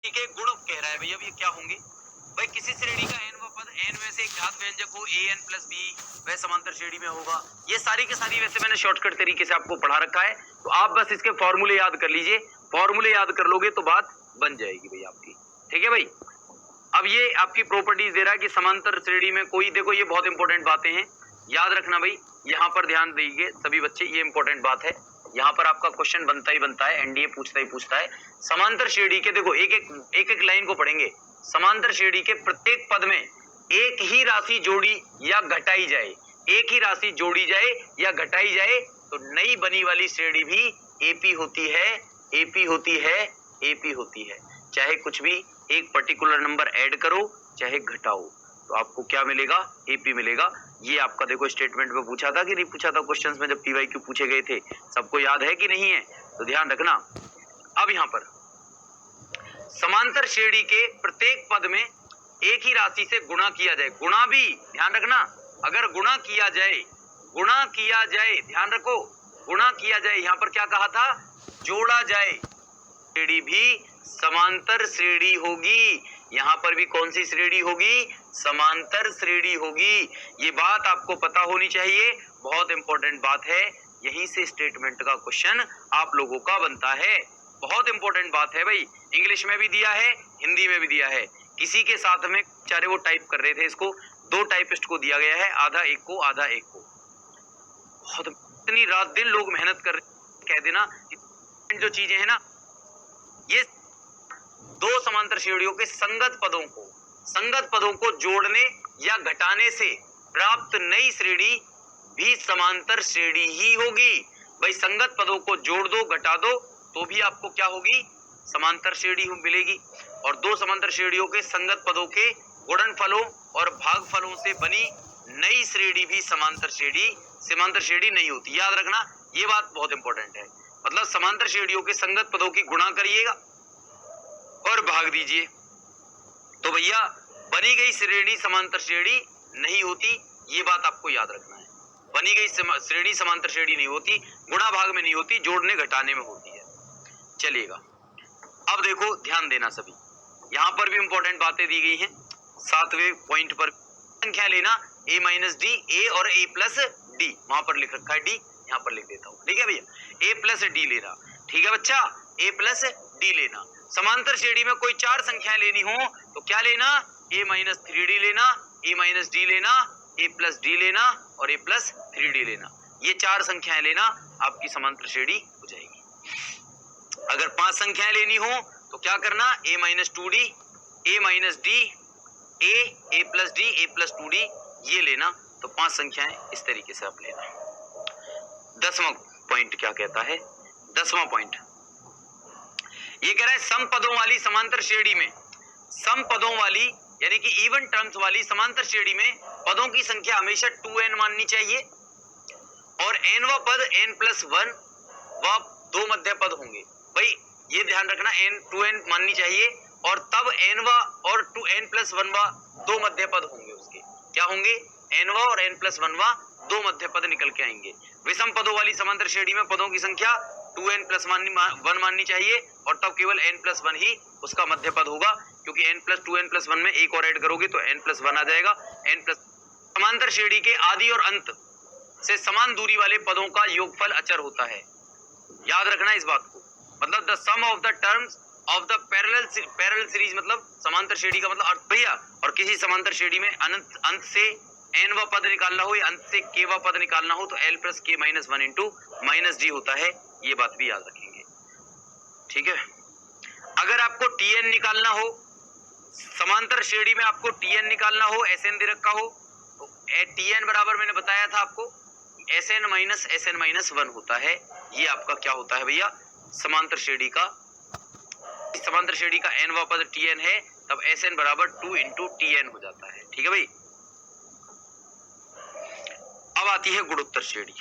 ठीक है, गुण कह रहा है भैया, अब ये क्या होंगे भाई? किसी श्रेणी का n व पद n में से एक घात व्यंजक हो an प्लस b, वह समांतर श्रेणी में होगा। ये सारी की सारी वैसे मैंने शॉर्टकट तरीके से आपको पढ़ा रखा है, तो आप बस इसके फॉर्मूले याद कर लीजिए। फॉर्मूले याद कर लोगे तो बात बन जाएगी भाई आपकी। ठीक है भाई, अब ये आपकी प्रॉपर्टीज दे रहा है कि समांतर श्रेणी में कोई, देखो ये बहुत इंपॉर्टेंट बातें हैं, याद रखना भाई, यहाँ पर ध्यान दीजिए सभी बच्चे, ये इंपॉर्टेंट बात है। यहाँ पर आपका क्वेश्चन बनता ही बनता है, एनडीए पूछता ही पूछता है। समांतर श्रेणी के, देखो एक एक लाइन को पढ़ेंगे। समांतर श्रेणी के प्रत्येक पद में एक ही राशि जोड़ी या घटाई जाए, एक ही राशि जोड़ी जाए या घटाई जाए तो नई बनी वाली श्रेणी भी एपी होती है, एपी होती है, एपी होती है। चाहे कुछ भी एक पर्टिकुलर नंबर ऐड करो चाहे घटाओ तो आपको क्या मिलेगा? एपी मिलेगा। ये आपका देखो स्टेटमेंट में पूछा था कि नहीं पूछा था, क्वेश्चंस में जब पीवाईक्यू पूछे गए थे, सबको याद है कि नहीं है? तो ध्यान रखना। अब यहाँ पर समांतर श्रेणी के प्रत्येक पद में एक ही राशि से गुणा किया जाए, गुणा भी ध्यान रखना, अगर गुणा किया जाए, गुणा किया जाए, ध्यान रखो, गुणा किया जाए, यहाँ पर क्या कहा था? जोड़ा जाए, श्रेणी भी समांतर श्रेणी होगी। यहाँ पर भी कौन सी श्रेणी होगी? समांतर श्रेणी होगी। ये बात आपको पता होनी चाहिए, बहुत इंपॉर्टेंट बात है। यहीं से स्टेटमेंट का क्वेश्चन आप लोगों का बनता है, बहुत इंपॉर्टेंट बात है भाई। इंग्लिश में भी दिया है, हिंदी में भी दिया है। किसी के साथ में चारे वो टाइप कर रहे थे, इसको दो टाइपिस्ट को दिया गया है, आधा एक को आधा एक को। बहुत इतनी रात दिन लोग मेहनत कर रहे, कह देना जो चीजें है ना, ये दो समांतर श्रेणियों के संगत पदों को जोड़ने या घटाने से प्राप्त नई श्रेणी भी समांतर श्रेणी ही होगी। भाई संगत पदों को जोड़ दो घटा दो तो भी आपको क्या होगी? समांतर श्रेणी मिलेगी। और दो समांतर श्रेणियों के संगत पदों के गुणनफलों और भागफलों से बनी नई श्रेणी भी समांतर श्रेणी नहीं होती। याद रखना, ये बात बहुत इंपॉर्टेंट है। मतलब समांतर श्रेणियों के संगत पदों की गुणा करिएगा और भाग दीजिए तो भैया बनी गई श्रेणी समांतर श्रेणी नहीं होती। ये बात आपको याद रखना है, बनी गई श्रेणी समांतर श्रेणी नहीं होती, गुणा भाग में नहीं होती, जोड़ने घटाने में होती है। चलिएगा, अब देखो ध्यान देना सभी, यहाँ पर भी इंपॉर्टेंट बातें दी गई हैं। 7वें पॉइंट पर संख्या लेना a माइनस डी, ए और a प्लस डी, वहां पर लिख रखा है डी, यहाँ पर लिख देता हूँ। ठीक है भैया, a प्लस डी लेना। ठीक है बच्चा, a प्लस डी लेना। समांतर श्रेणी में कोई चार संख्याएं लेनी हो तो क्या लेना? a माइनस 3d लेना, a माइनस डी लेना, a प्लस डी लेना और a प्लस 3d लेना। ये चार संख्याएं लेना, आपकी समांतर श्रेणी हो जाएगी। अगर पांच संख्याएं लेनी हो तो क्या करना? a minus 2d, a minus D, a plus D, a plus 2d, ये लेना। तो पांच संख्याएं इस तरीके से आप लेना। 10वां पॉइंट क्या कहता है? 10वां पॉइंट ये कह रहा है सम पदों वाली समांतर श्रेणी में, सम पदों वाली यानी कि इवन टर्म्स वाली समांतर श्रेणी में पदों की संख्या हमेशा 2n माननी चाहिए और nवा पद n प्लस 1 व दो मध्य पद होंगे। भाई ये ध्यान रखना, n 2n माननी चाहिए और तब nवा और 2n प्लस 1 वा दो मध्य पद होंगे। उसके क्या होंगे? nवा और n प्लस 1 वा दो मध्य पद निकल के आएंगे। विषम पदों वाली समांतर श्रेणी में पदों की संख्या 2n प्लस 1 माननी चाहिए और तब केवल n प्लस 1 ही उसका मध्य पद होगा, क्योंकि n प्लस 2n प्लस 1 में एक और ऐड करोगे तो n प्लस 1 आ जाएगा। n प्लस समांतर श्रेणी के आदि और अंत से समान दूरी वाले पदों का योगफल अचर होता है। याद रखना इस बात को, मतलब the sum of the terms of the parallel series, मतलब समांतर श्रेणी का मतलब अर्थ भैया, और किसी समांतर श्रेणी में अंत से n वा पद निकालना हो या अंत से k वा पद निकालना हो तो l plus k minus 1 into minus D होता है। ये बात भी याद रखेंगे। ठीक है, अगर आपको tn निकालना हो, समांतर श्रेणी में आपको tn निकालना हो, sn दे रखा हो तो tn बराबर मैंने बताया था आपको sn माइनस 1 होता है। ये आपका क्या होता है भैया? समांतर श्रेणी का n वा पद tn है, तब sn बराबर 2 इंटू tn हो जाता है। ठीक है भाई, अब आती है गुणोत्तर श्रेणी।